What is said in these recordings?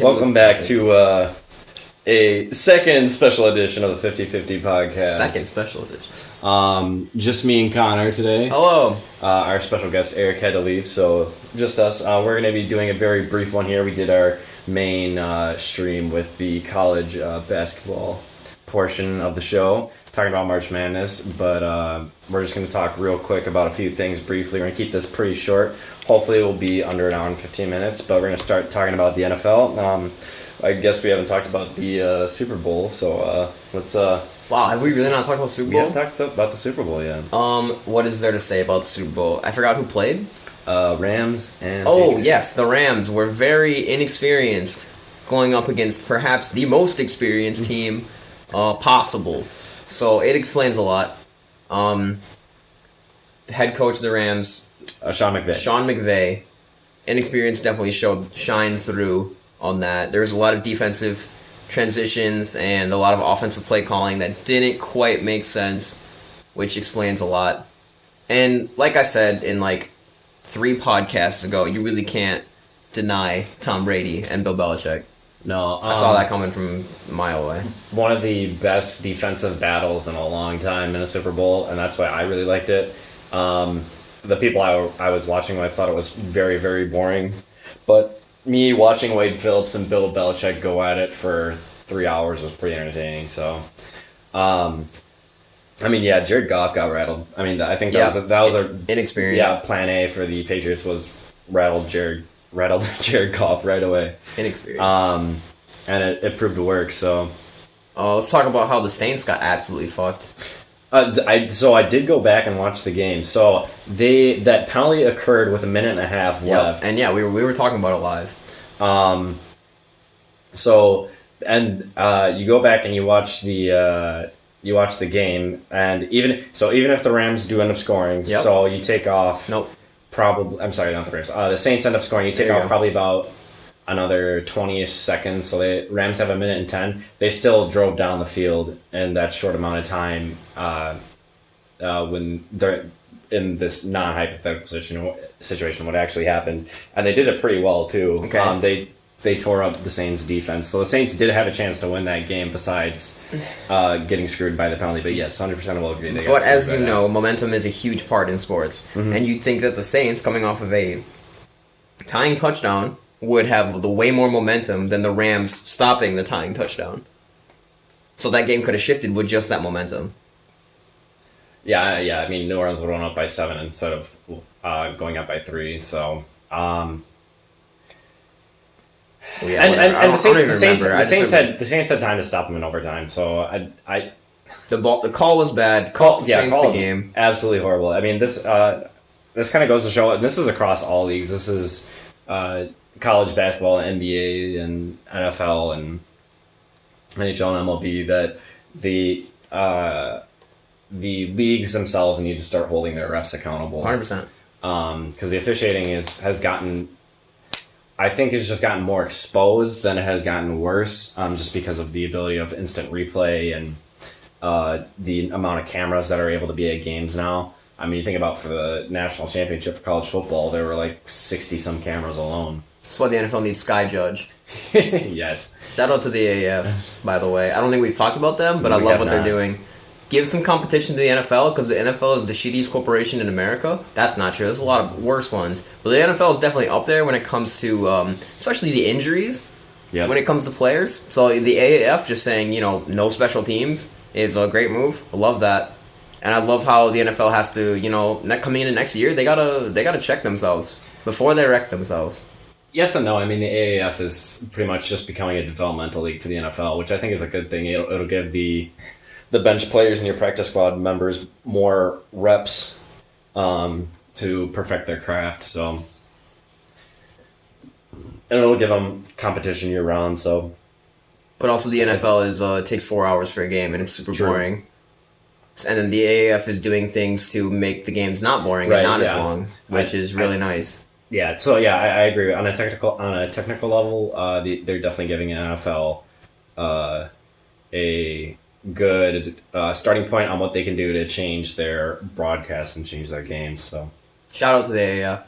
Welcome back to a second special edition of the 50-50 podcast. Second special edition. Just me and Connor today. Hello. Our special guest Eric had to leave, so just us. We're going to be doing a very brief one here. We did our main stream with the college basketball portion of the show, talking about March Madness, but we're just going to talk real quick about a few things briefly. We're going to keep this pretty short. Hopefully it will be under an hour and 15 minutes, but we're going to start talking about the NFL. I guess we haven't talked about the Super Bowl, so let's... Wow, have we really not talked about Super Bowl? We haven't talked about the Super Bowl yet. What is there to say about the Super Bowl? I forgot who played. Rams and... Oh, Patriots. yes, the Rams were very inexperienced, going up against perhaps the most experienced team possible. So it explains a lot. The head coach of the Rams... Sean McVay. Inexperience definitely shine through on that. There was a lot of defensive transitions and a lot of offensive play calling that didn't quite make sense, which explains a lot. And like I said in like 3 podcasts ago, you really can't deny Tom Brady and Bill Belichick. No, I saw that coming from a mile away. One of the best defensive battles in a long time in a Super Bowl, and that's why I really liked it. The people I was watching with thought it was very, very boring, but me watching Wade Phillips and Bill Belichick go at it for 3 hours was pretty entertaining. So, Jared Goff got rattled. I mean, I think that was a inexperience. Yeah, plan A for the Patriots was rattled Jared Goff right away. Inexperience. And it proved to work. So, let's talk about how the Saints got absolutely fucked. I did go back and watch the game. So that penalty occurred with a minute and a half left. And yeah, we were talking about it live. You go back and you watch the game, and even if the Rams do end up scoring, so you take off. Nope. Probably, I'm sorry, not the Rams. The Saints end up scoring. You take off probably about another 20-ish seconds. So the Rams have a minute and 10. They still drove down the field in that short amount of time when they're in this non-hypothetical situation, what actually happened. And they did it pretty well, too. Okay. They tore up the Saints' defense. So the Saints did have a chance to win that game besides getting screwed by the penalty. But yes, 100% will agree. But as you know, momentum is a huge part in sports. Mm-hmm. And you'd think that the Saints, coming off of a tying touchdown, would have the way more momentum than the Rams stopping the tying touchdown. So that game could have shifted with just that momentum. Yeah. I mean, New Orleans would run up by 7 instead of going up by 3. So, the Saints had time to stop them in overtime. So the call was bad. Cost the Saints the game. Absolutely horrible. I mean, this kind of goes to show, and this is across all leagues. This is college basketball, NBA, and NFL, and NHL and MLB, that the leagues themselves need to start holding their refs accountable. 100%. Because the officiating has gotten more exposed than it has gotten worse, just because of the ability of instant replay and the amount of cameras that are able to be at games now. I mean, you think about for the national championship for college football, there were like 60-some cameras alone. That's why the NFL needs Sky Judge. Yes. Shout out to the AAF, by the way. I don't think we've talked about them, but I love what they're doing. Give some competition to the NFL, because the NFL is the shittiest corporation in America. That's not true. There's a lot of worse ones. But the NFL is definitely up there when it comes to, especially the injuries, when it comes to players. So the AAF just saying, no special teams is a great move. I love that. And I love how the NFL has to, coming into next year, they gotta check themselves before they wreck themselves. Yes and no. I mean, the AAF is pretty much just becoming a developmental league for the NFL, which I think is a good thing. It'll give the bench players and your practice squad members more reps to perfect their craft. So, and it'll give them competition year round. So, but also the NFL takes 4 hours for a game, and it's super boring. And then the AAF is doing things to make the games not boring and not as long, which is really nice. Yeah, so I agree. On a technical level, they're definitely giving NFL a good starting point on what they can do to change their broadcast and change their games. So, shout out to the AAF.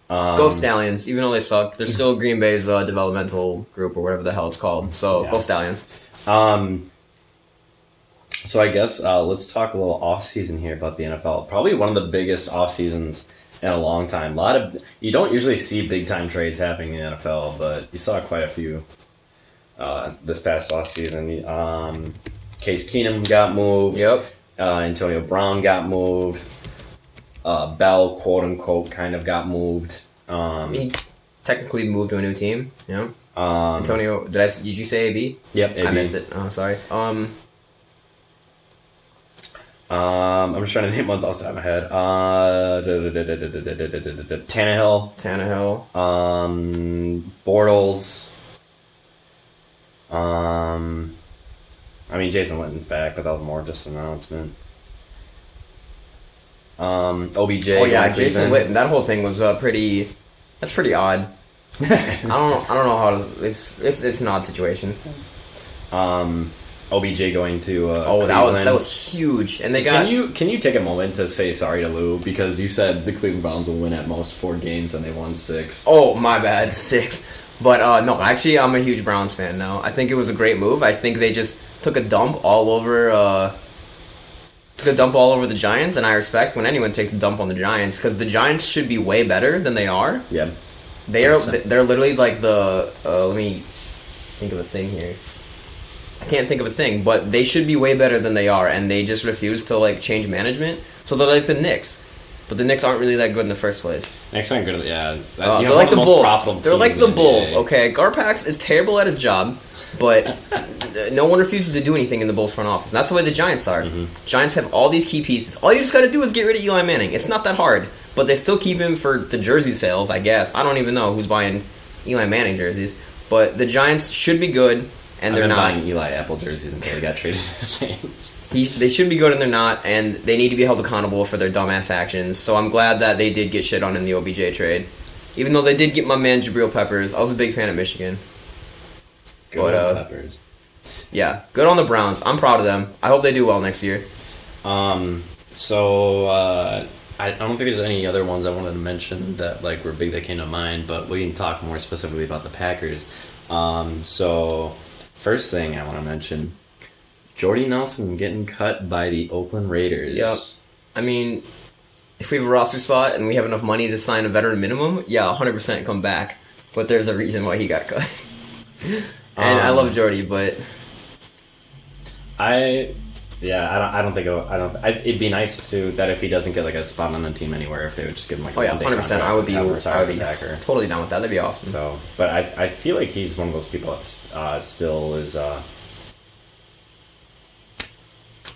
Go Stallions. Even though they suck, they're still Green Bay's developmental group or whatever the hell it's called. So Yeah. Go Stallions. So I guess let's talk a little off season here about the NFL. Probably one of the biggest off seasons in a long time. You don't usually see big time trades happening in the NFL, but you saw quite a few this past off season. Case Keenum got moved. Yep. Antonio Brown got moved. Bell, quote unquote, kind of got moved. He technically moved to a new team. Yeah. Antonio, did you say AB? Yep, AB. I missed it. Oh, sorry. I'm just trying to name ones off the top of my head. Tannehill. Bortles. I mean, Jason Witten's back, but that was more just an announcement. OBJ. Oh yeah, Jason Witten. That whole thing was pretty. That's pretty odd. I don't know how to. It's an odd situation. OBJ going to that was huge, and they got. Can you take a moment to say sorry to Lou, because you said the Cleveland Browns will win at most 4 games and they won 6. Oh my bad, 6. But no, actually, I'm a huge Browns fan now. I think it was a great move. I think they just took a dump all over. The Giants, and I respect when anyone takes a dump on the Giants, because the Giants should be way better than they are. Yeah, they're literally like the. Let me think of a thing here. I can't think of a thing, but they should be way better than they are, and they just refuse to like change management. So they're like the Knicks, but the Knicks aren't really that good in the first place. Knicks aren't good. Yeah, they're like the Bulls. They're like the Bulls. Okay, Garpax is terrible at his job, but no one refuses to do anything in the Bulls front office. And that's the way the Giants are. Mm-hmm. Giants have all these key pieces. All you just got to do is get rid of Eli Manning. It's not that hard, but they still keep him for the jersey sales, I guess. I don't even know who's buying Eli Manning jerseys, but the Giants should be good. And they're not buying Eli Apple jerseys until they got traded to the Saints. They should be good, and they're not, and they need to be held accountable for their dumbass actions. So I'm glad that they did get shit on in the OBJ trade, even though they did get my man Jabril Peppers. I was a big fan of Michigan. Good on Peppers. Yeah, good on the Browns. I'm proud of them. I hope they do well next year. I don't think there's any other ones I wanted to mention that like were big that came to mind, but we can talk more specifically about the Packers. First thing I want to mention, Jordy Nelson getting cut by the Oakland Raiders. Yep. I mean, if we have a roster spot and we have enough money to sign a veteran minimum, yeah, 100% come back. But there's a reason why he got cut. And I love Jordy, but it'd be nice that if he doesn't get like a spot on the team anywhere, if they would just give him like a 100%. I would be totally down with that. That'd be awesome. So, but I feel like he's one of those people that still is.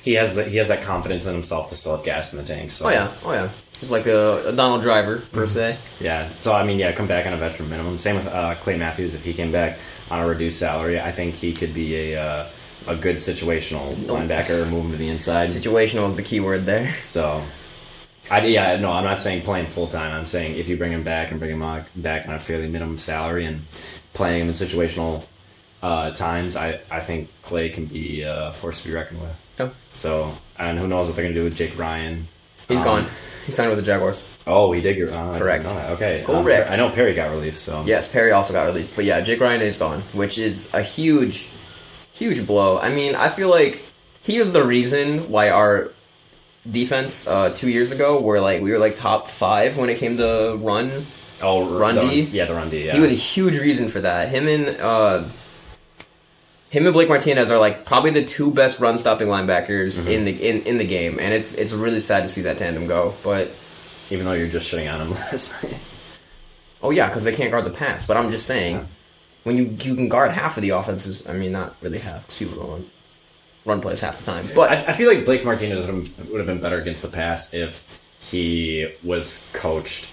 He has that confidence in himself to still have gas in the tank. So. Oh yeah. He's like a Donald Driver per se. Yeah. So I mean, come back on a veteran minimum. Same with Clay Matthews. If he came back on a reduced salary, I think he could be a good situational linebacker, move him to the inside. Situational is the key word there. So, I'm not saying playing full time. I'm saying if you bring him back and bring him back on a fairly minimum salary and playing him in situational times, I think Clay can be a force to be reckoned with. Yep. So, and who knows what they're going to do with Jake Ryan. He's gone. He signed with the Jaguars. Oh, he did get correct. Okay. Correct. I know Perry got released. So yes, Perry also got released. But yeah, Jake Ryan is gone, which is a huge blow. I mean, I feel like he is the reason why our defense 2 years ago we were top 5 when it came to run. Oh, run D. Yeah, the run D. Yeah. He was a huge reason for that. Him and Blake Martinez are like probably the 2 best run stopping linebackers in the game, and it's really sad to see that tandem go. But even though you're just shitting on him last night. Oh yeah, because they can't guard the pass. But I'm just saying. Yeah. When you can guard half of the offenses, I mean, not really half, because people don't run plays half the time. But I feel like Blake Martinez would have been better against the pass if he was coached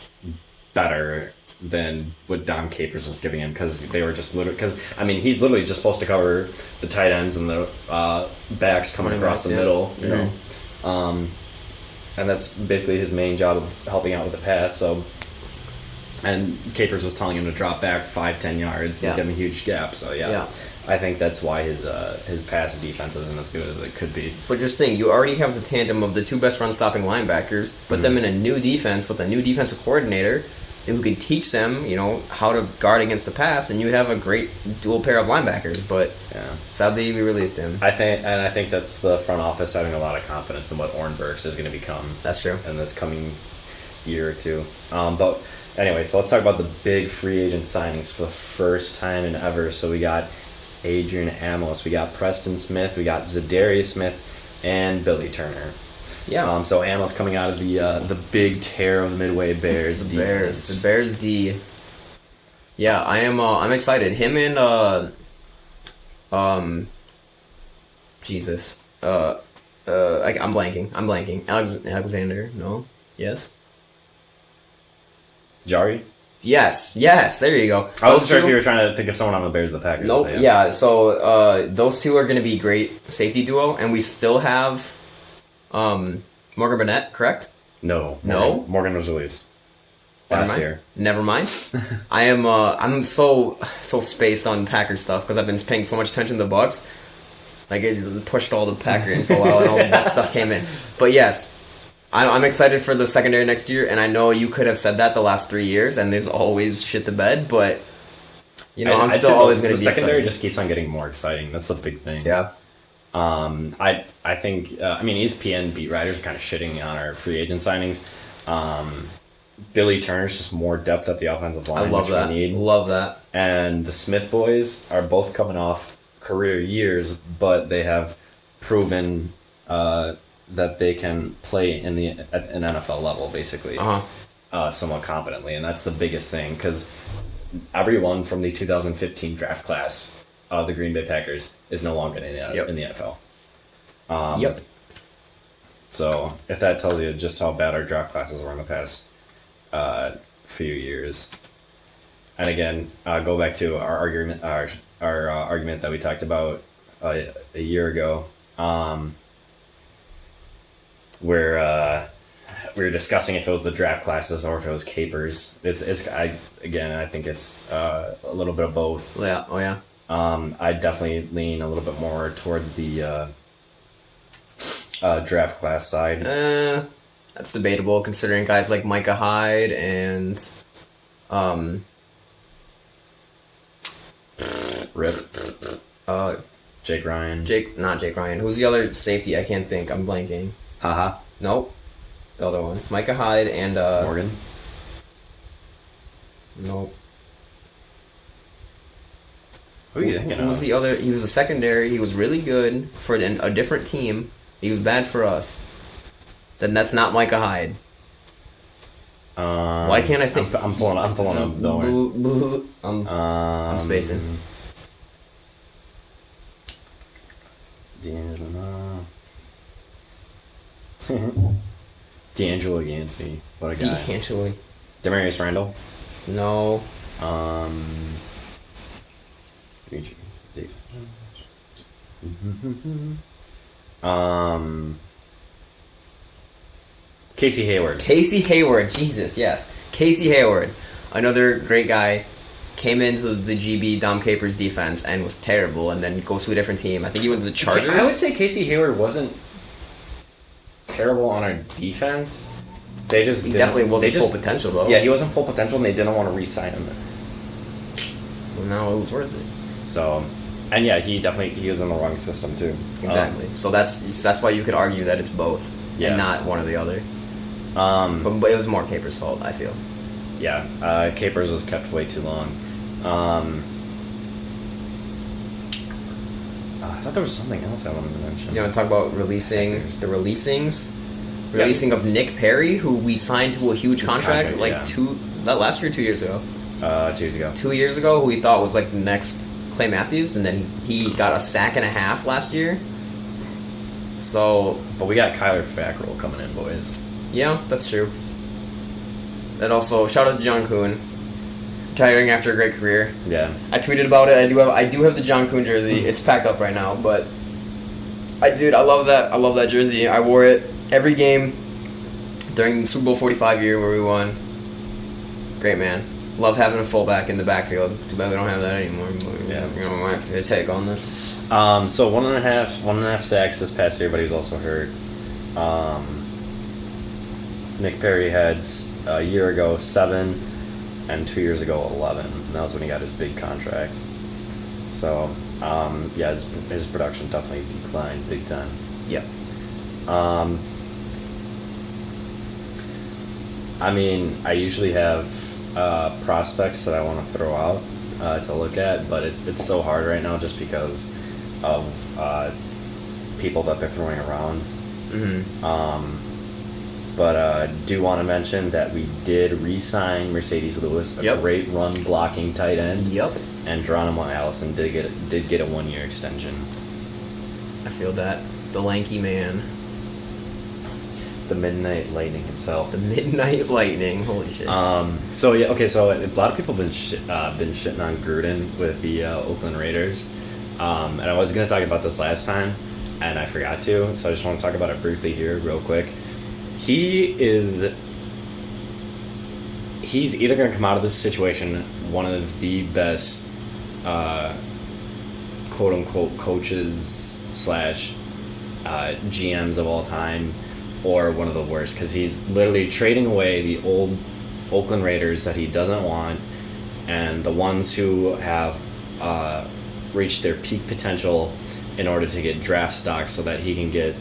better than what Dom Capers was giving him, because they were just literally. Because I mean, he's literally just supposed to cover the tight ends and the backs coming across the middle, you know, and that's basically his main job of helping out with the pass. So. And Capers was telling him to drop back 5-10 yards and give him a huge gap. So I think that's why his pass defense isn't as good as it could be. But just think, you already have the tandem of the 2 best run stopping linebackers, put them in a new defense with a new defensive coordinator. who could teach them, how to guard against the pass, and you would have a great dual pair of linebackers. But sadly, we released him. I think that's the front office having a lot of confidence in what Ornbergs is going to become. That's true. In this coming year or two. But anyway, so let's talk about the big free agent signings for the first time in ever. So we got Adrian Amos, we got Preston Smith, we got Zadarius Smith, and Billy Turner. Yeah. So Amos coming out of the big tear of the Midway Bears. The Bears D. Yeah, I'm excited. Him and Jesus. I'm blanking. Alexander. No. Yes. Jari? Yes, there you go. I wasn't sure if you were trying to think of someone on the Bears or the Packers. Nope, yeah, so those two are going to be great safety duo, and we still have Morgan Burnett, correct? No. Morgan was released last year. Never mind. I'm so spaced on Packers stuff because I've been paying so much attention to the Bucks. Like, it just pushed all the Packer info out and all the Bucks stuff came in. But yes, I'm excited for the secondary next year, and I know you could have said that the last 3 years, and they've always shit the bed, but, I'm still always going to be excited. The secondary just keeps on getting more exciting. That's the big thing. Yeah. I think, ESPN beat writers are kind of shitting on our free agent signings. Billy Turner's just more depth at the offensive line, which we need. Love that. And the Smith boys are both coming off career years, but they have proven that they can play in an NFL level, basically, somewhat competently, and that's the biggest thing, because everyone from the 2015 draft class of the Green Bay Packers is no longer in the NFL. Yep. So if that tells you just how bad our draft classes were in the past few years, and again, go back to our argument, our argument that we talked about a year ago. Where we were discussing if it was the draft classes or if it was capers. I think it's a little bit of both. Yeah. Oh yeah. I definitely lean a little bit more towards the draft class side. That's debatable considering guys like Micah Hyde and Jake Ryan. Not Jake Ryan. Who's the other safety? I can't think. I'm blanking. Nope. The other one. Micah Hyde and Morgan. Nope. Who are you thinking of? Who was the other? He was a secondary. He was really good for a different team. He was bad for us. Then that's not Micah Hyde. Why can't I think? I'm pulling up. Don't worry. I'm spacing. D'Angelo Yancey. What a guy. D'Angelo. Demarius Randall. No. Casey Hayward. Casey Hayward. Jesus, yes. Casey Hayward. Another great guy. Came into the GB Dom Capers defense and was terrible, and then goes to a different team. I think he went to the Chargers. I would say Casey Hayward wasn't terrible on our defense. He definitely wasn't full potential, though. Yeah, he wasn't full potential, and they didn't want to re-sign him. Well, now it was worth it. So, and yeah, he was in the wrong system too. Exactly. So that's why you could argue that it's both, and not one or the other. But it was more Capers' fault, I feel. Yeah, Capers was kept way too long. I thought there was something else I wanted to mention. You want to talk about releasing of Nick Perry, who we signed to a huge contract last year, 2 years ago. 2 years ago. 2 years ago, who we thought was like the next Clay Matthews, and then he got a sack and a half last year. So, but we got Kyler Fackrell coming in, boys. Yeah, that's true. And also, shout out to John Kuhn, retiring after a great career. Yeah. I tweeted about it. I do have the John Kuhn jersey. It's packed up right now, but I love that. I love that jersey. I wore it every game during the Super Bowl 45 year where we won. Great man. Love having a fullback in the backfield. Too bad we don't have that anymore. But, my take on this. So one and a half sacks this past year, but he was also hurt. Nick Perry had a year ago 7. and 2 years ago 11. And that was when he got his big contract. So yeah, his production definitely declined big time. Yep. I mean, I usually have prospects that I want to throw out to look at, but it's so hard right now just because of people that they're throwing around. But do want to mention that we did re-sign Mercedes Lewis, a great run blocking tight end. Yep. And Geronimo Allison did get a 1-year extension. I feel that. The lanky man. The Midnight Lightning himself. The Midnight Lightning. Holy shit. So yeah, okay. So a lot of people have been shitting on Gruden with the Oakland Raiders, and I was gonna talk about this last time, and I forgot to. So I just want to talk about it briefly here, real quick. He's either gonna come out of this situation one of the best, quote unquote, coaches / GMs of all time, or one of the worst, because he's literally trading away the old Oakland Raiders that he doesn't want, and the ones who have reached their peak potential in order to get draft stock so that he can get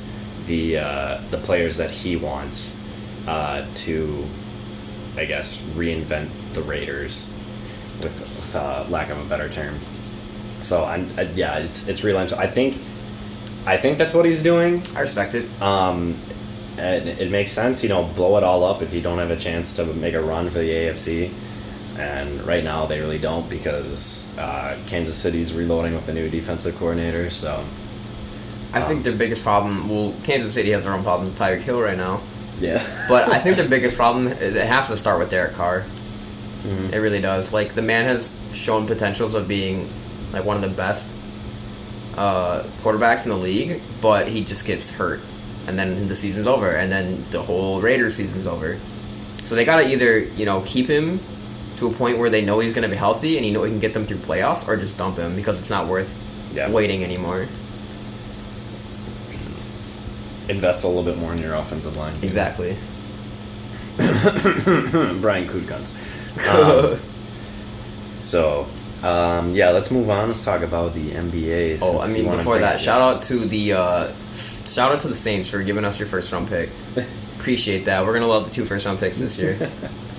the players that he wants to, I guess, reinvent the Raiders, with lack of a better term. So yeah, it's relentless. I think that's what he's doing. I respect it. And it makes sense, blow it all up if you don't have a chance to make a run for the AFC. And right now they really don't, because Kansas City's reloading with a new defensive coordinator. So I think their biggest problem, Kansas City has their own problem with Tyreek Hill right now. Yeah. But I think their biggest problem is it has to start with Derek Carr. Mm-hmm. It really does. Like, the man has shown potentials of being like one of the best quarterbacks in the league, but he just gets hurt. And then the season's over, and then the whole Raiders season's over. So they gotta either, keep him to a point where they know he's gonna be healthy and he can get them through playoffs, or just dump him because it's not worth waiting anymore. Invest a little bit more in your offensive line. Exactly. Brian Kutkans. Yeah, let's move on. Let's talk about the NBA. Oh, I mean, before that, shout out to the Saints for giving us your first round pick. Appreciate that. We're gonna love the 2 first round picks this year.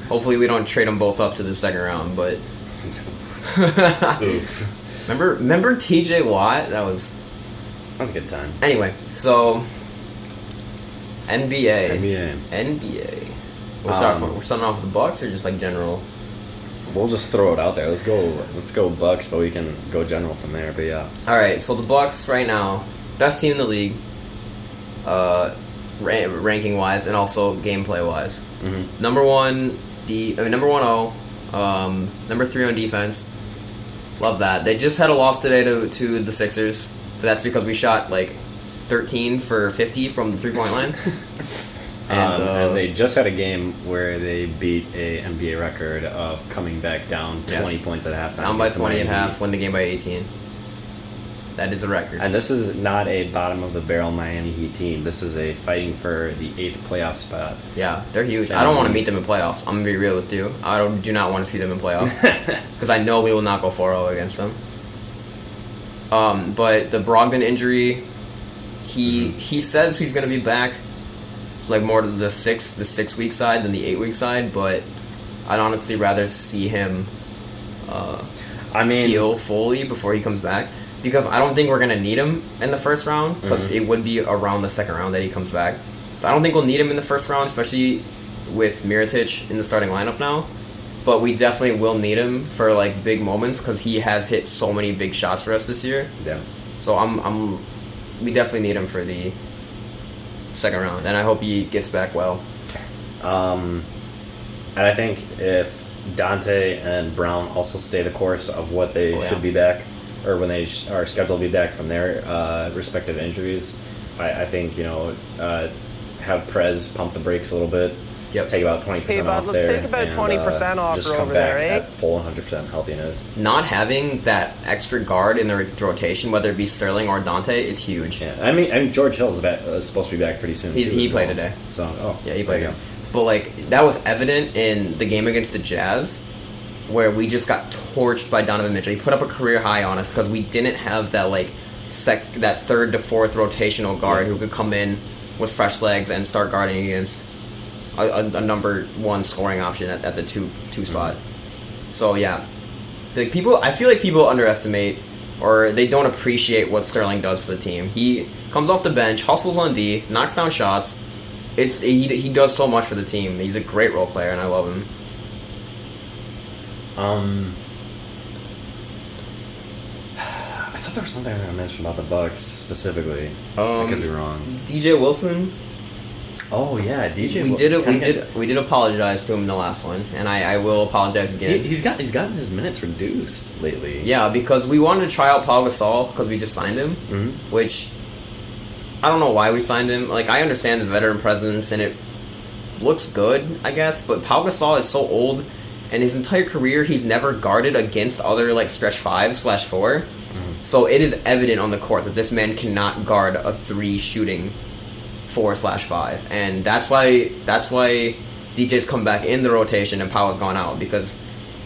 Hopefully, we don't trade them both up to the second round. But Oof. remember T.J. Watt? That was a good time. Anyway, so NBA. We're starting off with the Bucks, or just like general. We'll just throw it out there. Let's go Bucks, but we can go general from there. But yeah. All right. So the Bucks right now, best team in the league, ranking wise, and also gameplay wise. Mm-hmm. Number 1 number 3 on defense. Love that. They just had a loss today to the Sixers, but that's because we shot like 13 for 50 from the 3-point line. And they just had a game where they beat a NBA record of coming back down 20 points at halftime. Down by 20 at half, win the game by 18. That is a record. And this is not a bottom-of-the-barrel Miami Heat team. This is a fighting for the 8th playoff spot. Yeah, they're huge. I don't want to meet them in playoffs. I'm going to be real with you. I do not want to see them in playoffs. Because I know we will not go 4-0 against them. But the Brogdon injury, he says he's going to be back, like more to the 6-week side than the 8-week side, but I'd honestly rather see him heal fully before he comes back, because I don't think we're going to need him in the first round, because it would be around the second round that he comes back. So I don't think we'll need him in the first round, especially with Mirotic in the starting lineup now. But we definitely will need him for like big moments, because he has hit so many big shots for us this year. Yeah. So we definitely need him for the second round, and I hope he gets back well. And I think if Dante and Brown also stay the course of what they should be back, or when they are scheduled to be back from their respective injuries, I think have Prez pump the brakes a little bit. Yep. Take about 20% off let's there. take about 20% off just for come over back there, eh? at full 100% healthiness. Not having that extra guard in the rotation, whether it be Sterling or Dante, is huge. Yeah, I mean George Hill's supposed to be back pretty soon. He played today. So yeah, he played. But like that was evident in the game against the Jazz, where we just got torched by Donovan Mitchell. He put up a career high on us because we didn't have that like that third to fourth rotational guard who could come in with fresh legs and start guarding against a number one scoring option at the two spot. So yeah, like I feel like people underestimate or they don't appreciate what Sterling does for the team. He comes off the bench, hustles on D, knocks down shots. He does so much for the team. He's a great role player, and I love him. I thought there was something I was going to mention about the Bucks specifically. I could be wrong. DJ Wilson. Oh yeah, DJ. We did apologize to him in the last one, and I will apologize again. He's gotten his minutes reduced lately. Yeah, because we wanted to try out Pau Gasol because we just signed him, which I don't know why we signed him. Like, I understand the veteran presence and it looks good, I guess, but Pau Gasol is so old, and his entire career he's never guarded against other like stretch 5/4. So it is evident on the court that this man cannot guard a 3 shooting 4/5, and that's why DJ's come back in the rotation and Powell's gone out, because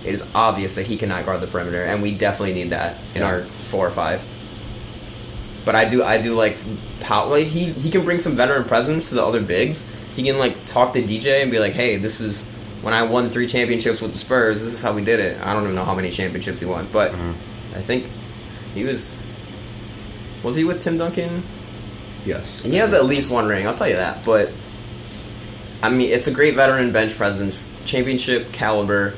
it is obvious that he cannot guard the perimeter, and we definitely need that in our 4 or 5. But I do like Powell. Like he can bring some veteran presence to the other bigs. He can like talk to DJ and be like, hey, this is when I won 3 championships with the Spurs. This is how we did it. I don't even know how many championships he won, but I think he was he with Tim Duncan? Yes. He has at least 1 ring, I'll tell you that. But, I mean, it's a great veteran bench presence, championship caliber,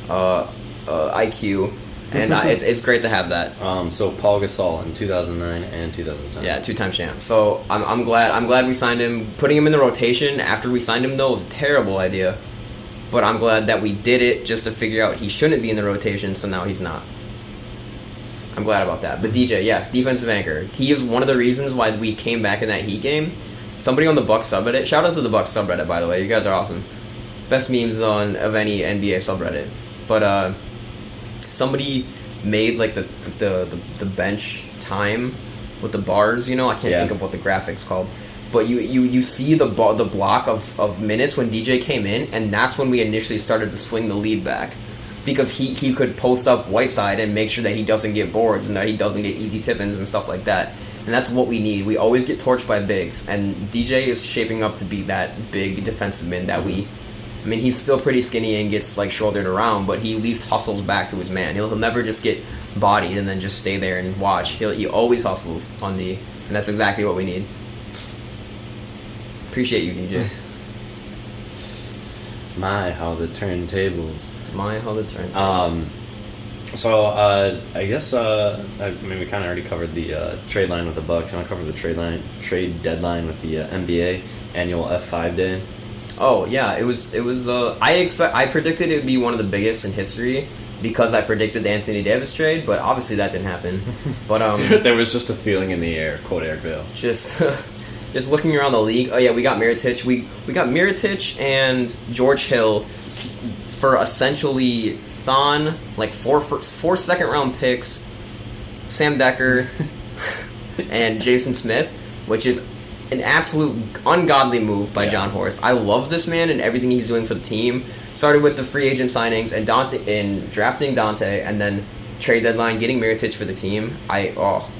IQ, and it's great to have that. So Paul Gasol in 2009 and 2010. Yeah, 2-time champ. So I'm glad we signed him. Putting him in the rotation after we signed him, though, was a terrible idea. But I'm glad that we did it just to figure out he shouldn't be in the rotation, so now he's not. I'm glad about that. But DJ, yes, defensive anchor. He is one of the reasons why we came back in that Heat game. Somebody on the Bucks subreddit. Shout out to the Bucks subreddit, by the way. You guys are awesome. Best memes of any NBA subreddit. But somebody made like the bench time with the bars. You know, I can't think of what the graphics called. But you see the block of minutes when DJ came in, and that's when we initially started to swing the lead back. Because he could post up Whiteside and make sure that he doesn't get boards and that he doesn't get easy tip-ins and stuff like that. And that's what we need. We always get torched by bigs, and DJ is shaping up to be that big defensive man that I mean, he's still pretty skinny and gets like shouldered around, but he at least hustles back to his man. He'll never just get bodied and then just stay there and watch. He always hustles on D, and that's exactly what we need. Appreciate you, DJ. My, how the turntables. So I guess I mean, we kind of already covered the trade line with the Bucks. You want to cover the trade deadline with the NBA annual F5 day? Oh yeah, it was. I predicted it would be one of the biggest in history because I predicted the Anthony Davis trade, but obviously that didn't happen. But there was just a feeling in the air. Quote Eric Vale. Just looking around the league. Oh yeah, we got Mirotic. We got Mirotic and George Hill for essentially Thon, like four second round picks, Sam Decker, and Jason Smith, which is an absolute ungodly move by John Horst. I love this man and everything he's doing for the team. Started with the free agent signings and drafting Dante, and then trade deadline getting Mirotic for the team.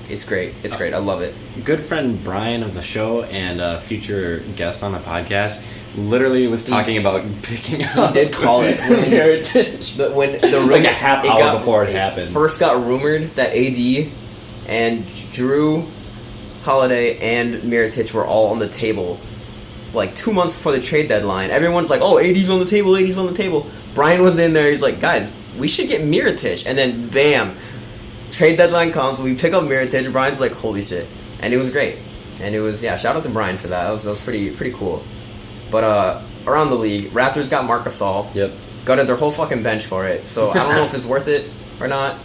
It's great. It's great. I love it. Good friend Brian of the show and a future guest on the podcast literally was talking about picking up. He did call it Mirotic. Like a half hour before it happened. First got rumored that AD and Drew Holiday and Mirotic were all on the table like 2 months before the trade deadline. Everyone's like, oh, AD's on the table. Brian was in there. He's like, guys, we should get Mirotic. And then, bam, trade deadline comes. We pick up Mirotic. Brian's like, holy shit. And it was great. And it was, shout out to Brian for that. That was pretty cool. But around the league, Raptors got Marc Gasol. Yep. Gutted their whole fucking bench for it. So I don't know if it's worth it or not.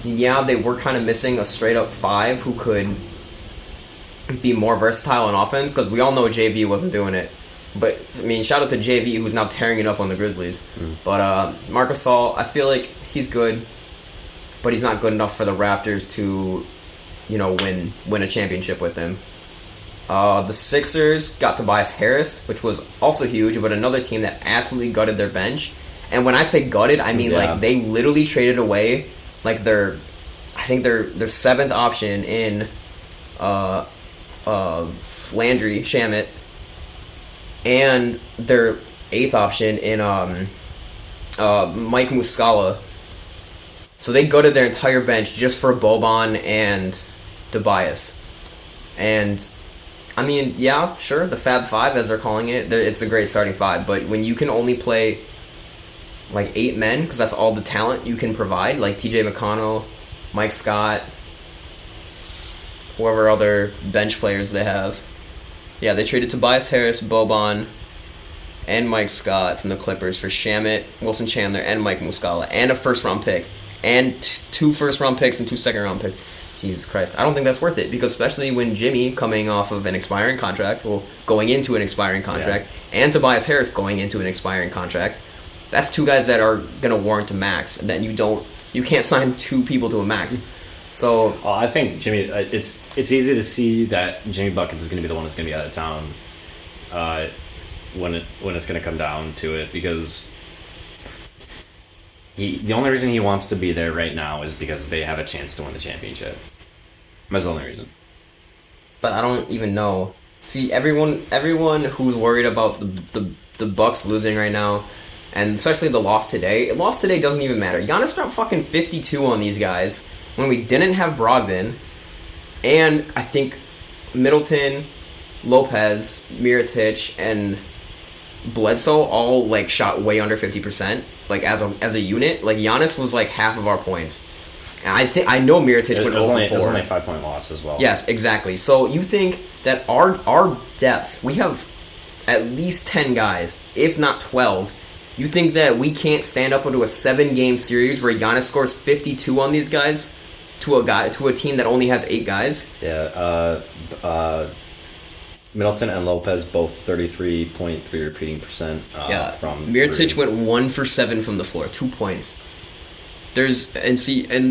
Yeah, they were kind of missing a straight-up 5 who could be more versatile on offense, because we all know JV wasn't doing it. But, I mean, shout out to JV, who's now tearing it up on the Grizzlies. But Marc Gasol, I feel like he's good, but he's not good enough for the Raptors to, win a championship with him. The Sixers got Tobias Harris, which was also huge, but another team that absolutely gutted their bench. And when I say gutted, I mean Yeah. like they literally traded away like their 7th option in Landry Shamet, and their 8th option in Mike Muscala. So they gutted their entire bench just for Boban and Tobias. And I mean, yeah, sure, the Fab Five, as they're calling it, it's a great starting five. But when you can only play like 8 men, because that's all the talent you can provide, like T.J. McConnell, Mike Scott, whoever other bench players they have. Yeah, they traded Tobias Harris, Boban, and Mike Scott from the Clippers for Shamet, Wilson Chandler, and Mike Muscala, and a first-round pick, and 2 first-round picks and 2 second-round picks. Jesus Christ. I don't think that's worth it, because especially when Jimmy, coming off of an expiring contract, going into an expiring contract, and Tobias Harris going into an expiring contract, that's 2 guys that are going to warrant a max, and then you can't sign 2 people to a max. So I think Jimmy, it's easy to see that Jimmy Buckets is going to be the one that's going to be out of town when it's going to come down to it, because the only reason he wants to be there right now is because they have a chance to win the championship. That's the only reason. But I don't even know. See, everyone who's worried about the Bucks losing right now, and especially the loss today doesn't even matter. Giannis dropped fucking 52 on these guys when we didn't have Brogdon, and I think Middleton, Lopez, Mirotic, and Bledsoe all like shot way under 50%. Like as a unit, like Giannis was like half of our points. And I know Mirotic went over 4. It was only a 5-point loss as well. Yes, exactly. So you think that our depth, we have at least 10 guys, if not 12. You think that we can't stand up into a 7-game series where Giannis scores 52 on these guys to a team that only has 8 guys? Yeah. Middleton and Lopez both 33.3 repeating percent. From Mirotic 3. went 1 for 7 from the floor, 2 points. And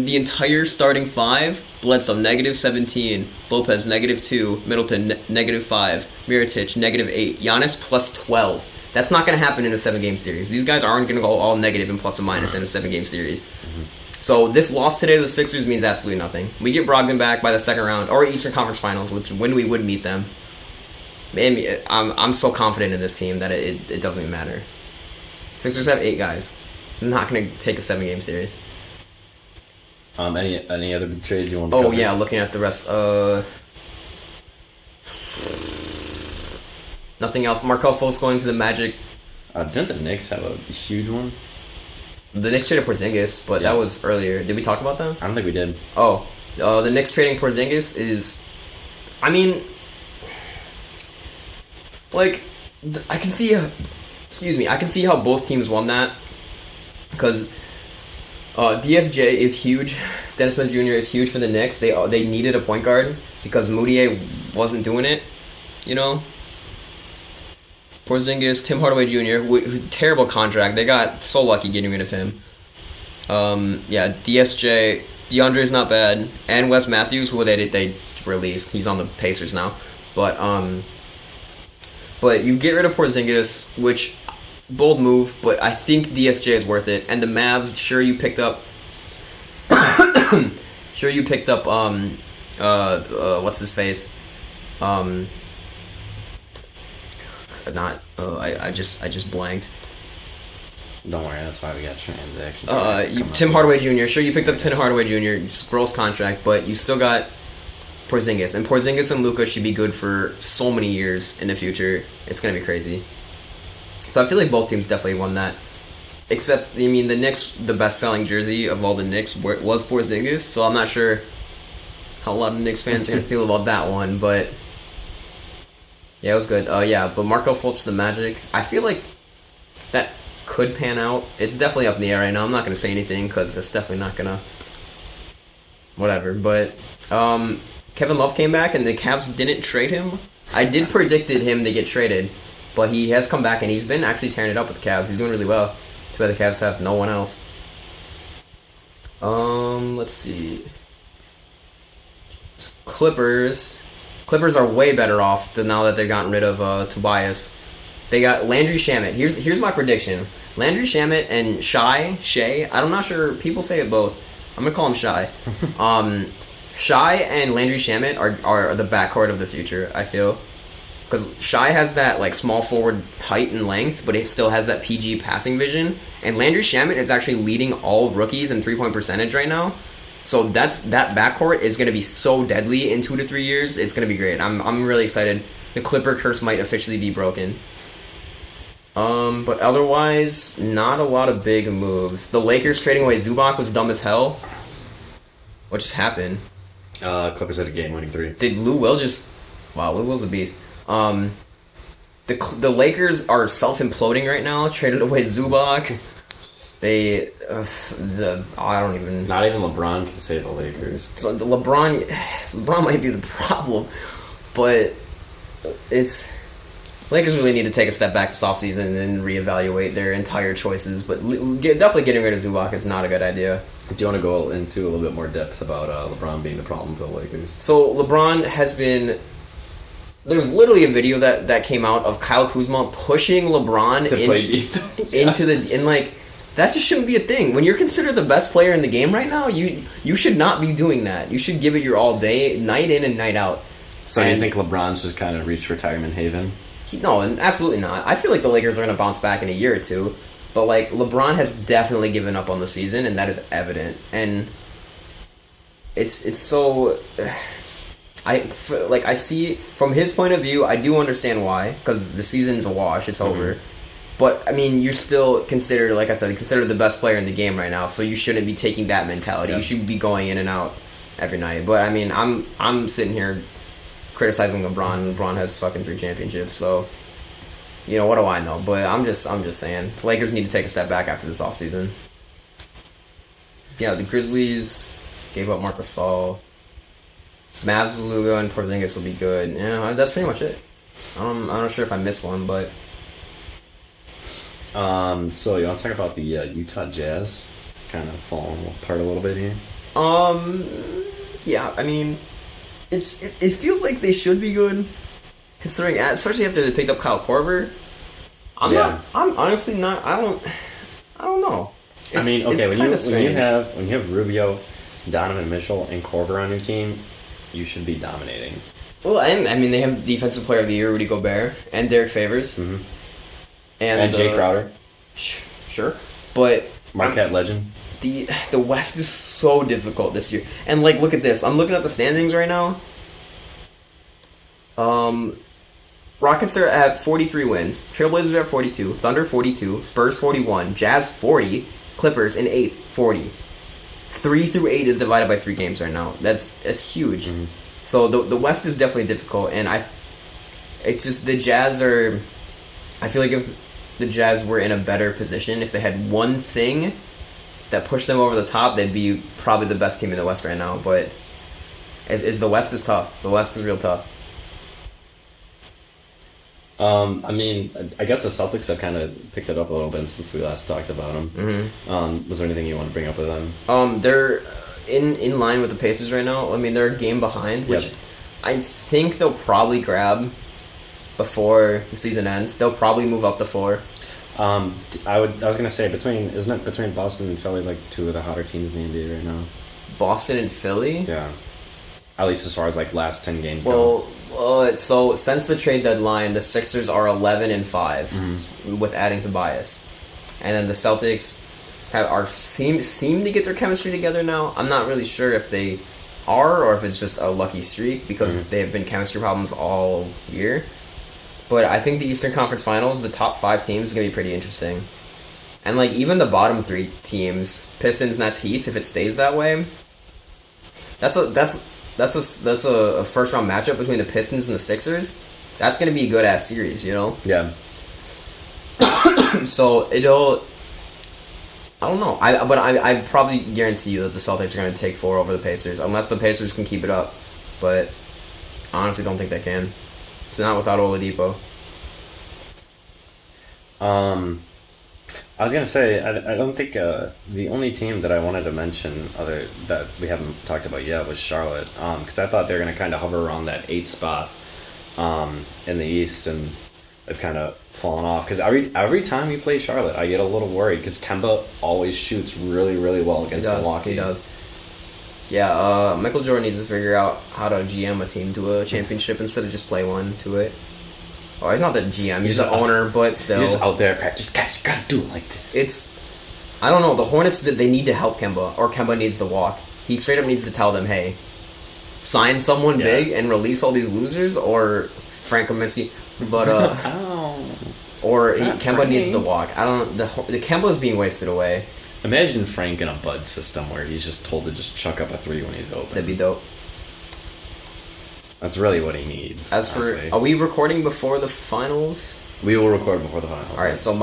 the entire starting 5: Bledsoe -17, Lopez -2, Middleton -5, Mirotic -8, Giannis +12. That's not going to happen in a 7-game series. These guys aren't going to go all negative and plus or minus in a 7-game series. Mm-hmm. So this loss today to the Sixers means absolutely nothing. We get Brogdon back by the second round or Eastern Conference Finals, which when we would meet them. Man, I'm so confident in this team that it doesn't even matter. Sixers have 8 guys. They're not going to take a 7-game series. Any other big trades you want to cover? Oh, yeah, looking at the rest. Nothing else. Markelle Fultz going to the Magic. Didn't the Knicks have a huge one? The Knicks traded Porzingis, but that was earlier. Did we talk about that? I don't think we did. Oh. The Knicks trading Porzingis is... I mean... Like, I can see... I can see how both teams won that. Because DSJ is huge. Dennis Smith Jr. is huge for the Knicks. They needed a point guard because Moutier wasn't doing it, you know? Porzingis, Tim Hardaway Jr., terrible contract. They got so lucky getting rid of him. DSJ, DeAndre's not bad. And Wes Matthews, who they released. He's on the Pacers now. But you get rid of Porzingis, which... bold move, but I think DSJ is worth it. And the Mavs, sure you picked up what's his face? I just blanked. Don't worry, that's why we got transaction. Tim Hardaway Jr. Sure, you picked up Tim Hardaway Jr. Just gross contract, but you still got Porzingis, and Porzingis and Luka should be good for so many years in the future. It's gonna be crazy. So I feel like both teams definitely won that. Except, I mean, the Knicks, the best-selling jersey of all the Knicks was Porzingis, so I'm not sure how a lot of Knicks fans are going to feel about that one, but... yeah, it was good. But Markelle Fultz to the Magic, I feel like that could pan out. It's definitely up in the air right now. I'm not going to say anything, because it's definitely not going to... whatever, but... Kevin Love came back, and the Cavs didn't trade him. I did predicted him to get traded. But he has come back, and he's been actually tearing it up with the Cavs. He's doing really well. Too bad the Cavs have no one else. Let's see. Clippers. Clippers are way better off now that they've gotten rid of Tobias. They got Landry Shamet. Here's my prediction. Landry Shamet and Shea. I'm not sure. People say it both. I'm gonna call him Shy. Shy and Landry Shamet are the backcourt of the future, I feel. Because Shy has that like small forward height and length, but it still has that PG passing vision. And Landry Shamet is actually leading all rookies in 3-point percentage right now. So that backcourt is going to be so deadly in 2 to 3 years. It's going to be great. I'm really excited. The Clipper curse might officially be broken. But otherwise, not a lot of big moves. The Lakers trading away Zubac was dumb as hell. What just happened? Clippers had a game-winning 3. Did Lou Will just... Wow, Lou Will's a beast. The Lakers are self-imploding right now. Traded away Zubac. They... I don't even... Not even LeBron can say the Lakers. So LeBron might be the problem. But it's... Lakers really need to take a step back this offseason and reevaluate their entire choices. But definitely getting rid of Zubac is not a good idea. Do you want to go into a little bit more depth about LeBron being the problem for the Lakers? So LeBron has been... There's literally a video that came out of Kyle Kuzma pushing LeBron to play defense into the... And like, that just shouldn't be a thing. When you're considered the best player in the game right now, you should not be doing that. You should give it your all day, night in and night out. So you think LeBron's just kind of reached retirement haven? No, absolutely not. I feel like the Lakers are going to bounce back in a year or two. But, like, LeBron has definitely given up on the season, and that is evident. And it's so... I see, from his point of view, I do understand why. Because the season's a wash. It's over. But, I mean, you're still considered, like I said, considered the best player in the game right now. So you shouldn't be taking that mentality. Yeah. You should be going in and out every night. But, I mean, I'm sitting here criticizing LeBron. LeBron has fucking 3 championships, so you know, what do I know? But I'm just saying, the Lakers need to take a step back after this offseason. Yeah, the Grizzlies gave up Marc Gasol. Mavs, Luka, and Porzingis will be good. Yeah, that's pretty much it. I'm not sure if I missed one, but so you want to talk about the Utah Jazz kind of falling apart a little bit here? Yeah, I mean, it feels like they should be good, considering, especially after they picked up Kyle Korver. I'm honestly not. I don't know. I mean, okay, when you have Rubio, Donovan Mitchell, and Korver on your team, you should be dominating. Well, I mean, they have Defensive Player of the Year Rudy Gobert and Derek Favors, and Jay Crowder. Sure, but Marquette legend. The West is so difficult this year, and like, look at this. I'm looking at the standings right now. Rockets are at 43 wins. Trailblazers are at 42. Thunder 42. Spurs 41. Jazz 40. Clippers in 8th 40. 3 through 8 is divided by 3 games right now. That's huge. So the West is definitely difficult, and it's just the Jazz are. I feel like if the Jazz were in a better position, if they had one thing that pushed them over the top, they'd be probably the best team in the West right now. But the West is tough. The West is real tough. I mean, I guess the Celtics have kind of picked it up a little bit since we last talked about them. Was there anything you want to bring up with them? They're in line with the Pacers right now. I mean, they're a game behind, which I think they'll probably grab before the season ends. They'll probably move up to 4. I was gonna say isn't it between Boston and Philly like 2 of the hotter teams in the NBA right now? Boston and Philly? Yeah. At least as far as like last 10 games go. So since the trade deadline, the Sixers are 11-5 with adding Tobias, and then the Celtics seem to get their chemistry together now. I'm not really sure if they are or if it's just a lucky streak because they have been chemistry problems all year. But I think the Eastern Conference Finals, the top 5 teams, is gonna be pretty interesting, and like even the bottom 3 teams, Pistons, Nets, Heat, if it stays that way, that's a first round matchup between the Pistons and the Sixers. That's gonna be a good ass series, you know. Yeah. So it'll. I don't know. I probably guarantee you that the Celtics are gonna take 4 over the Pacers unless the Pacers can keep it up. But I honestly don't think they can. It's not without Oladipo. I was gonna say I don't think the only team that I wanted to mention that we haven't talked about yet was Charlotte, because I thought they were gonna kind of hover around that 8 spot in the East, and they've kind of fallen off. Because every time we play Charlotte, I get a little worried because Kemba always shoots really, really well against Milwaukee. He does. Yeah, Michael Jordan needs to figure out how to GM a team to a championship instead of just play one to it. Oh, he's not the GM, he's the owner, but still. He's just out there practice. Guys, you gotta do it like this. I don't know, the Hornets, they need to help Kemba, or Kemba needs to walk. He straight up needs to tell them, hey, sign someone big and release all these losers, or Frank Kaminsky, but, Kemba needs to walk. The Kemba's being wasted away. Imagine Frank in a Bud system where he's just told to just chuck up a 3 when he's open. That'd be dope. That's really what he needs. Honestly. Are we recording before the finals? We will record before the finals. All right, so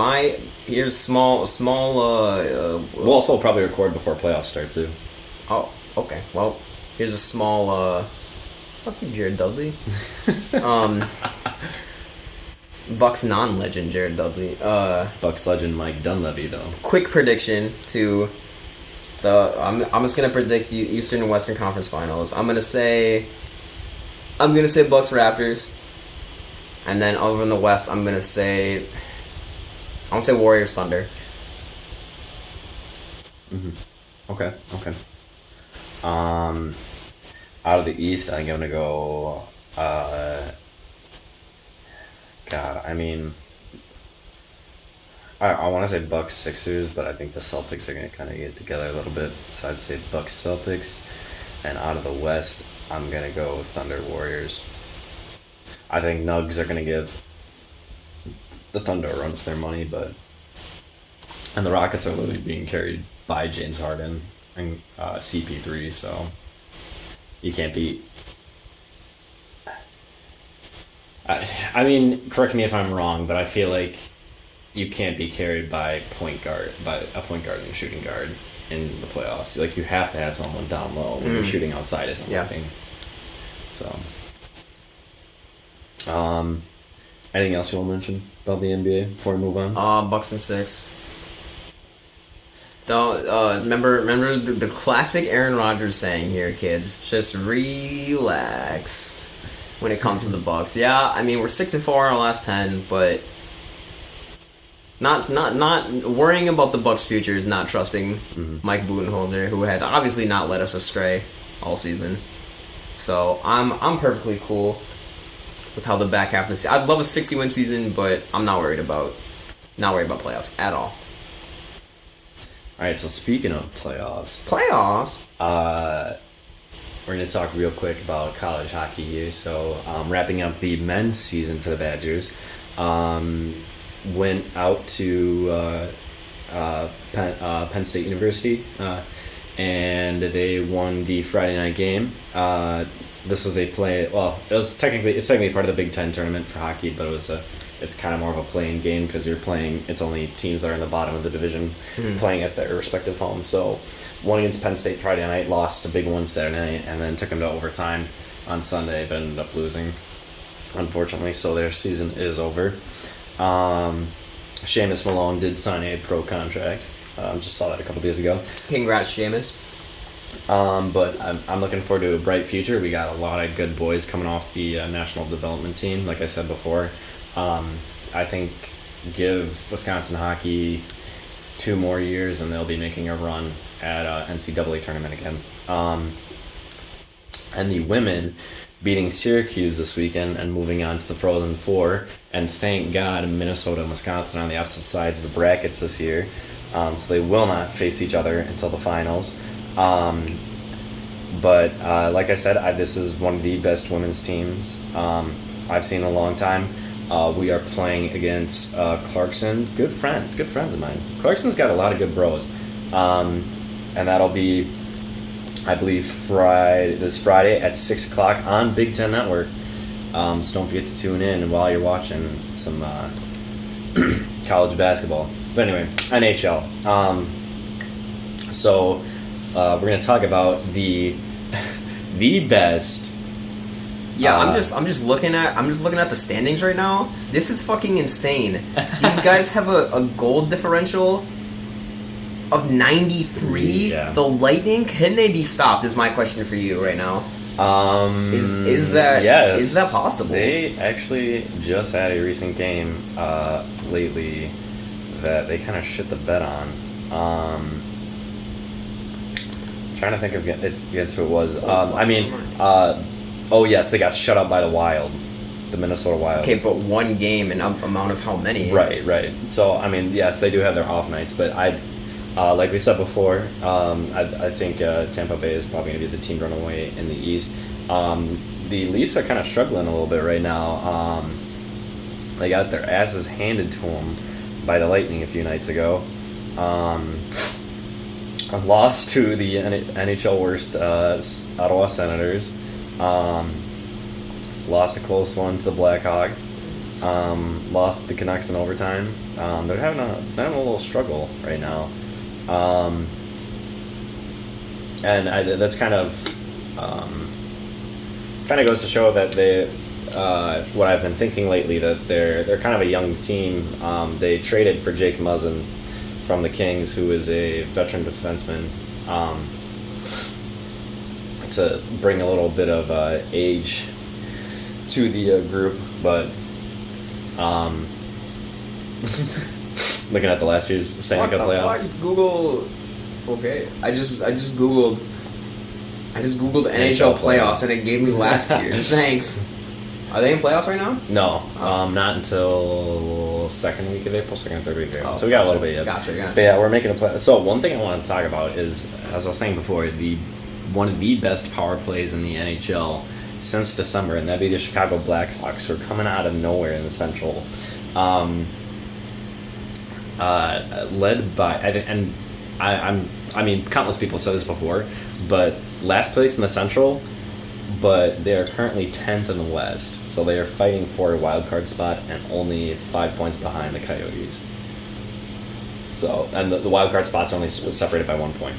here's small. We'll also probably record before playoffs start too. Oh, okay. Well, here's a small. Fuck you, Jared Dudley. Bucks non-legend Jared Dudley. Bucks legend Mike Dunleavy though. Quick prediction to the. I'm just gonna predict the Eastern and Western Conference Finals. I'm gonna say Bucks Raptors, and then over in the West I'm gonna say Warriors Thunder. Mm-hmm. Okay. Out of the East, I think I'm gonna go. God, I mean, I want to say Bucks Sixers, but I think the Celtics are gonna kind of get together a little bit. So I'd say Bucks Celtics, and out of the West, I'm gonna go Thunder Warriors. I think Nugs are gonna give the Thunder a run for their money, and the Rockets are literally being carried by James Harden and CP3, so you can't beat. I mean, correct me if I'm wrong, but I feel like you can't be carried by a point guard and a shooting guard in the playoffs. Like, you have to have someone down low when you're shooting outside isn't working. So, anything else you want to mention about the NBA before we move on? Bucks and 6. Don't remember the classic Aaron Rodgers saying here, kids. Just relax when it comes to the Bucks. Yeah, I mean, we're 6-4 in our last 10, but not worrying about the Bucks' future is not trusting Mike Budenholzer, who has obviously not led us astray all season. So I'm perfectly cool with how the back half of the season. I'd love a 60-win season, but I'm not worried about playoffs at all. All right, so speaking of playoffs, we're going to talk real quick about college hockey here. So, wrapping up the men's season for the Badgers, went out to Penn State University, and they won the Friday night game. This was it's technically part of the Big Ten tournament for hockey, but it's kind of more of a playing game because it's only teams that are in the bottom of the division playing at their respective homes. So, won against Penn State Friday night, lost a big one Saturday night, and then took them to overtime on Sunday, but ended up losing, unfortunately. So their season is over. Seamus Malone did sign a pro contract. Just saw that a couple days ago. Congrats, Seamus. But I'm looking forward to a bright future. We got a lot of good boys coming off the national development team, like I said before. I think give Wisconsin hockey 2 more years and they'll be making a run at NCAA tournament again. And the women beating Syracuse this weekend and moving on to the Frozen Four. And thank God Minnesota and Wisconsin are on the opposite sides of the brackets this year. So they will not face each other until the finals. But like I said, this is one of the best women's teams I've seen in a long time. We are playing against Clarkson. Good friends of mine. Clarkson's got a lot of good bros. And that'll be, I believe, this Friday at 6 o'clock on Big Ten Network. So don't forget to tune in while you're watching some college basketball. But anyway, NHL. So we're going to talk about the best. Yeah, I'm just looking at the standings right now. This is fucking insane. These guys have a goal differential of 93. Yeah. The Lightning, can they be stopped? Is my question for you right now. Is that yes, is that possible? They actually just had a recent game lately that they kind of shit the bed on. Trying to think of against who it was. Oh yes, they got shut out by the Wild, the Minnesota Wild. Okay, but one game and amount of how many? Right. So I mean, yes, they do have their off nights, but like we said before, I think Tampa Bay is probably going to be the team run away in the East. The Leafs are kind of struggling a little bit right now. They got their asses handed to them by the Lightning a few nights ago. Lost to the NHL worst Ottawa Senators. Lost a close one to the Blackhawks. Lost to the Canucks in overtime. They're having a little struggle right now. And that's kind of goes to show that they what I've been thinking lately, that they're kind of a young team. They traded for Jake Muzzin from the Kings, who is a veteran defenseman, to bring a little bit of age to the group, but looking at the last year's Stanley Cup playoffs. Fuck? Google. Okay, I just googled NHL playoffs and it gave me last year's. Thanks. Are they in playoffs right now? No, not until second week of April, second and third week of April. Oh, so we got a little bit yet. Gotcha. But yeah, we're making a play. So one thing I want to talk about is, as I was saying before, one of the best power plays in the NHL since December, and that'd be the Chicago Blackhawks, who are coming out of nowhere in the Central, led by, and I mean, countless people have said this before, but last place in the Central, but they are currently 10th in the West, so they are fighting for a wild card spot and only 5 points behind the Coyotes. So, and the wild card spots are only separated by 1 point.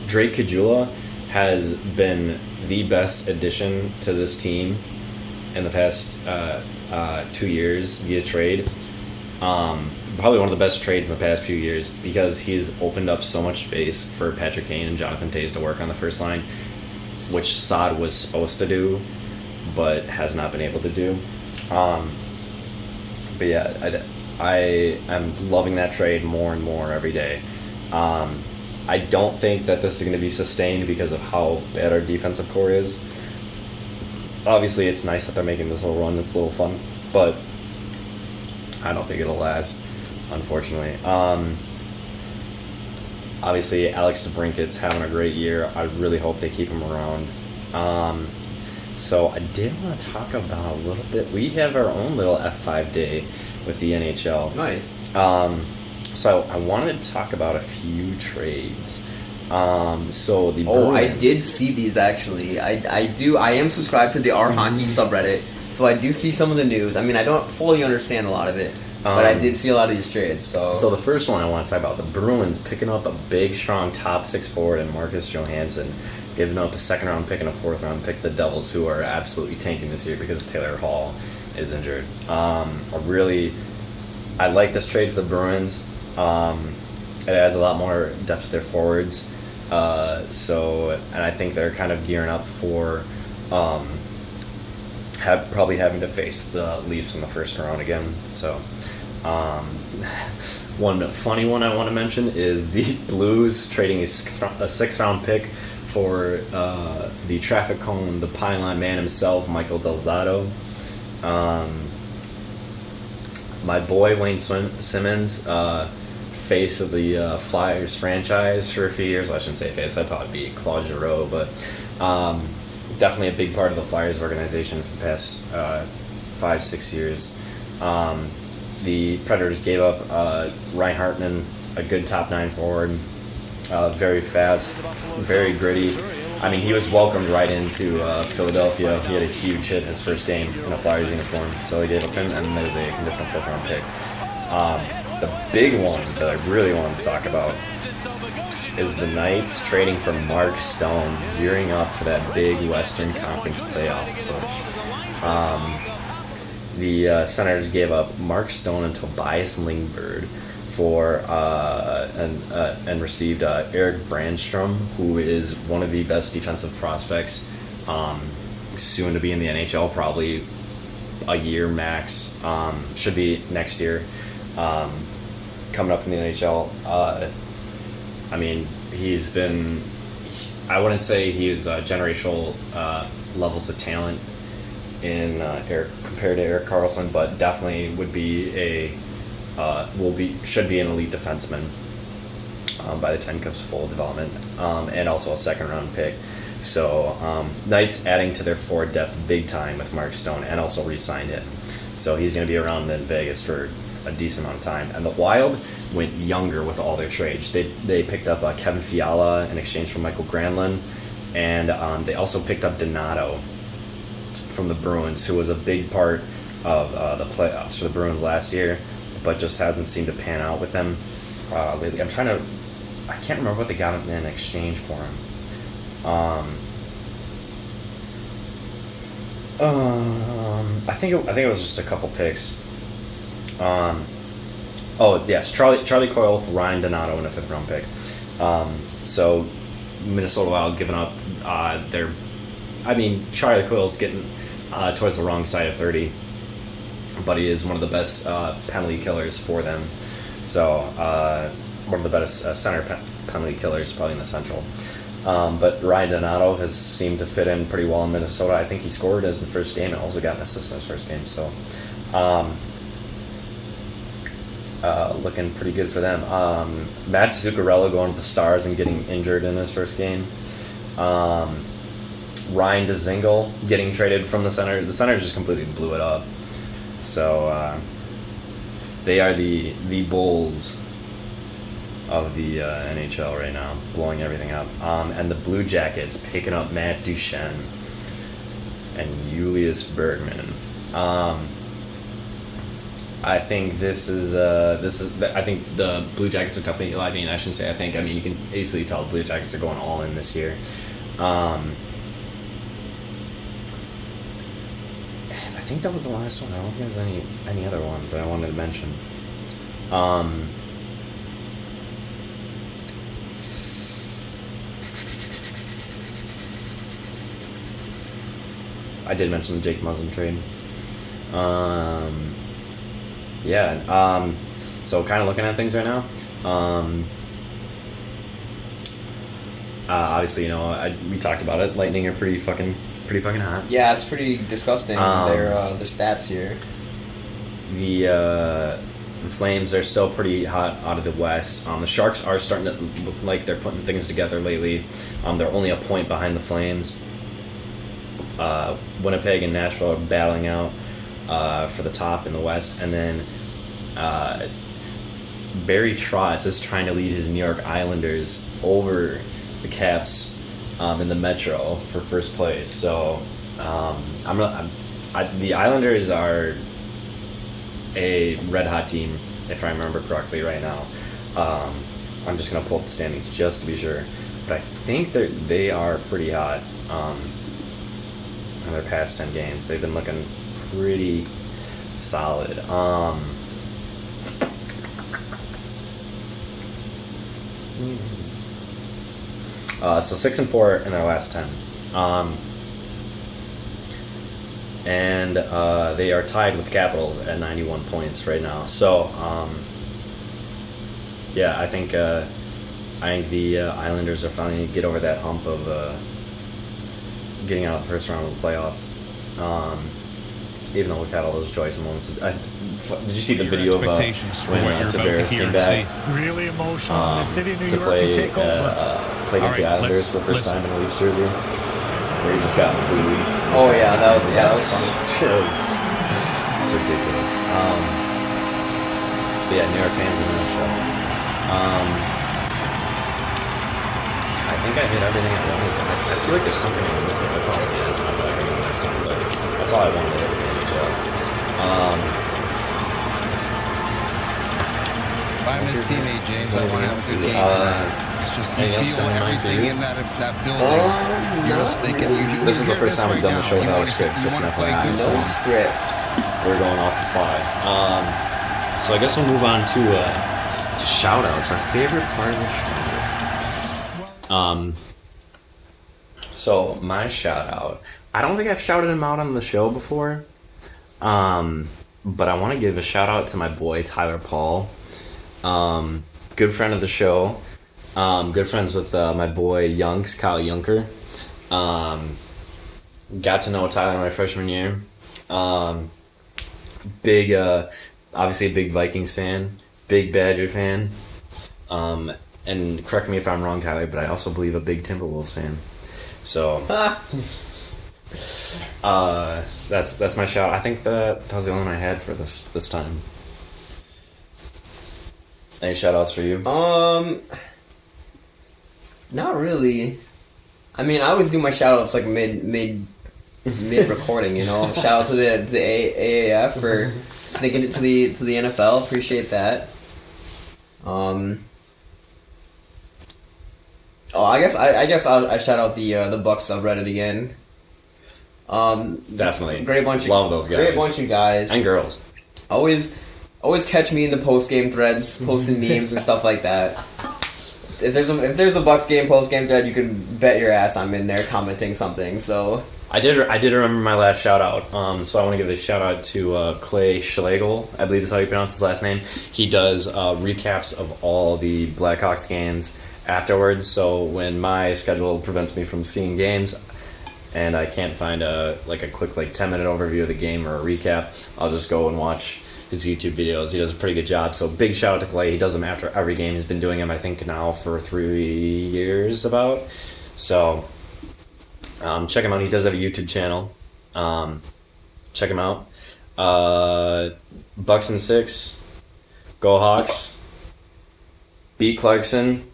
Drake Caggiula has been the best addition to this team in the past 2 years via trade. Probably one of the best trades in the past few years, because he's opened up so much space for Patrick Kane and Jonathan Toews to work on the first line, which Saad was supposed to do, but has not been able to do. But yeah, I am loving that trade more and more every day. I don't think that this is going to be sustained because of how bad our defensive core is. Obviously, it's nice that they're making this little run. It's a little fun, but I don't think it'll last, unfortunately. Obviously, Alex DeBrinket's having a great year. I really hope they keep him around. So I did want to talk about a little bit. We have our own little F5 day with the NHL. Nice. So I wanted to talk about a few trades. So the Bruins. I did see these actually. I am subscribed to the R Hockey subreddit, so I do see some of the news. I mean, I don't fully understand a lot of it, but I did see a lot of these trades. So the first one I want to talk about, the Bruins picking up a big, strong top six forward in Marcus Johansson, giving up a second round pick and a fourth round pick to the Devils, who are absolutely tanking this year because Taylor Hall is injured. I like this trade for the Bruins. It adds a lot more depth to their forwards. And I think they're kind of gearing up for probably having to face the Leafs in the first round again. So, one funny one I want to mention is the Blues trading a sixth round pick for the traffic cone, the pylon man himself, Michael Del Zotto. My boy Wayne Simmons, face of the Flyers franchise for a few years. Well, I shouldn't say face, that'd probably be Claude Giroux, but definitely a big part of the Flyers organization for the past 5-6 years. The Predators gave up Ryan Hartman, a good top 9 forward, very fast, very gritty. I mean, he was welcomed right into Philadelphia. He had a huge hit his first game in a Flyers uniform, so they gave up him, and there's a conditional fourth round pick. The big one that I really want to talk about is the Knights trading for Mark Stone, gearing up for that big Western Conference playoff push. The Senators gave up Mark Stone and Tobias Lindbergh for and received Eric Brandstrom, who is one of the best defensive prospects, soon to be in the NHL, probably a year max. Should be next year, coming up in the NHL. I mean, I wouldn't say he is generational levels of talent in compared to Erik Karlsson, but definitely would be should be an elite defenseman by the time he comes to full development, and also a second round pick. So Knights adding to their forward depth big time with Mark Stone, and also re-signed him. So he's going to be around in Vegas for a decent amount of time. And the Wild went younger with all their trades. They picked up Kevin Fiala in exchange for Michael Granlund, and they also picked up Donato from the Bruins, who was a big part of the playoffs for the Bruins last year, but just hasn't seemed to pan out with them lately. I can't remember what they got in exchange for him. I think it was just a couple picks. Oh yes, Charlie Coyle for Ryan Donato and a 5th round pick. So Minnesota Wild giving up Charlie Coyle's getting towards the wrong side of 30, but he is one of the best penalty killers for them. So one of the best center penalty killers probably in the Central. But Ryan Donato has seemed to fit in pretty well in Minnesota. I think he scored his first game and also got an assist in his first game. So looking pretty good for them. Matt Zuccarello going to the Stars and getting injured in his first game. Ryan Dzingel getting traded from the Center. The Center just completely blew it up. So they are the Bulls of the NHL right now, blowing everything up. And the Blue Jackets picking up Matt Duchene and Julius Bergman. I think I think the Blue Jackets are definitely. I shouldn't say I think. You can easily tell the Blue Jackets are going all in this year. I think that was the last one. I don't think there's any other ones that I wanted to mention. I did mention the Jake Muzzin trade. So kind of looking at things right now. Obviously, we talked about it. Lightning are pretty fucking hot. Yeah, it's pretty disgusting. Their stats here. The Flames are still pretty hot out of the West. The Sharks are starting to look like they're putting things together lately. They're only a point behind the Flames. Winnipeg and Nashville are battling out for the top in the West, and then Barry Trotz is trying to lead his New York Islanders over the Caps in the Metro for first place. So the Islanders are a red hot team, if I remember correctly right now. I'm just gonna pull up the standings just to be sure, but I think they are pretty hot. In their past 10 games, they've been looking pretty solid. So 6-4 in their last 10, and they are tied with Capitals at 91 points right now. So I think the Islanders are finally going to get over that hump of getting out of the first round of the playoffs. Even though we've had all those joyous moments. Did you see the video of when Tavares came back really emotional. The city of New to York play can take over. play against the Islanders for the first time in a Leafs jersey, where he just got booed? Oh yeah, that was funny. It's ridiculous. But yeah, New York fans in the show. I think I hit everything I wanted to. I feel like there's something I'm missing. There probably is. I'm not going to next time, but that's all I wanted to hit. If I'm his teammate, James, I want to have a good game tonight. It's just you feel everything in that building. You're just thinking. This is the first time we've done the show without a script. Just an FYI. No scripts. We're going off the fly. So I guess we'll move on to Shout outs, our favorite part of the show. So my shout out, I don't think I've shouted him out on the show before. But I want to give a shout out to my boy Tyler Paul. Good friend of the show. Good friends with my boy Yunks, Kyle Yunker. Got to know Tyler my freshman year. Big, obviously a big Vikings fan, big Badger fan. And correct me if I'm wrong, Tyler, but I also believe a big Timberwolves fan. So that's my shout. I think that was the only one I had for this time. Any shout outs for you? Not really. I mean, I always do my shout outs like mid recording, you know. Shout out to the AAF for sneaking it to the NFL. Appreciate that. I guess I shout out the Bucks subreddit again. Definitely. Great bunch of love those guys. Great bunch of guys and girls. Always catch me in the post game threads, posting memes and stuff like that. If there's a Bucks game post game thread, you can bet your ass I'm in there commenting something. So I did remember my last shout out. So I want to give a shout out to Clay Schlegel. I believe is how you pronounce his last name. He does recaps of all the Blackhawks games afterwards. So when my schedule prevents me from seeing games, and I can't find a quick 10-minute overview of the game or a recap, I'll just go and watch his YouTube videos. He does a pretty good job. So big shout out to Clay. He does them after every game. He's been doing them, I think, now for 3 years about. So check him out. He does have a YouTube channel. Check him out. Bucks and 6. Go Hawks. Beat Clarkson.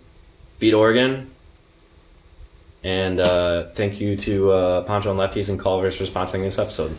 Beat Oregon. And thank you to Poncho and Lefties and Culver's for sponsoring this episode.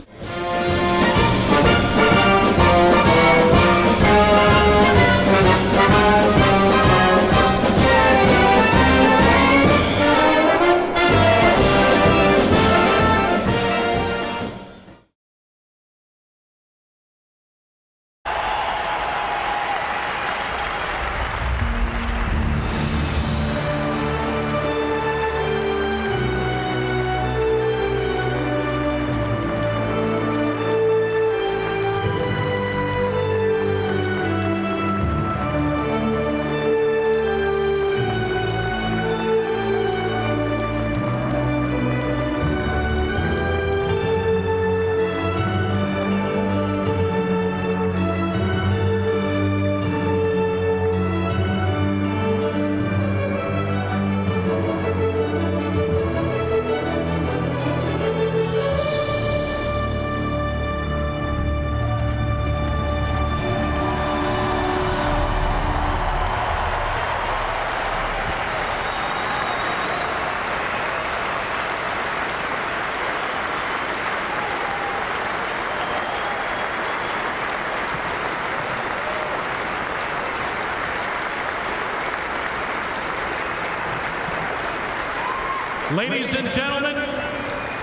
Ladies and gentlemen,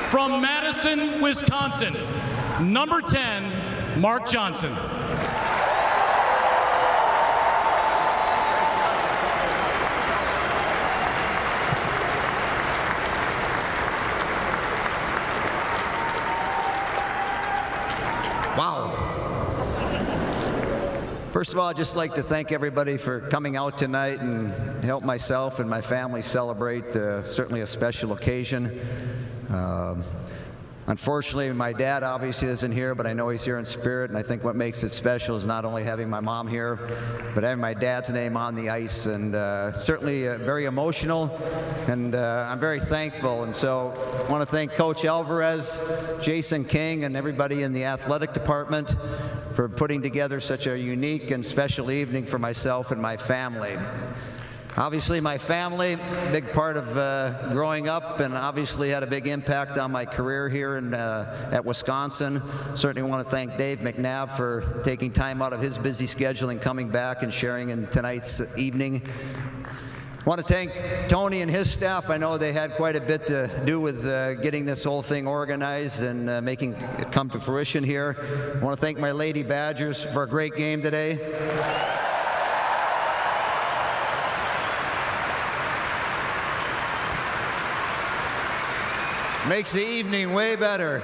from Madison, Wisconsin, number 10, Mark Johnson. Wow. First of all, I'd just like to thank everybody for coming out tonight and help myself and my family celebrate certainly a special occasion. Unfortunately, my dad obviously isn't here, but I know he's here in spirit, and I think what makes it special is not only having my mom here, but having my dad's name on the ice, and certainly very emotional, and I'm very thankful. And so I want to thank Coach Alvarez, Jason King, and everybody in the athletic department for putting together such a unique and special evening for myself and my family. Obviously, my family, big part of growing up, and obviously had a big impact on my career here at Wisconsin. Certainly want to thank Dave McNabb for taking time out of his busy schedule and coming back and sharing in tonight's evening. I want to thank Tony and his staff. I know they had quite a bit to do with getting this whole thing organized and making it come to fruition here. I want to thank my Lady Badgers for a great game today. Makes the evening way better.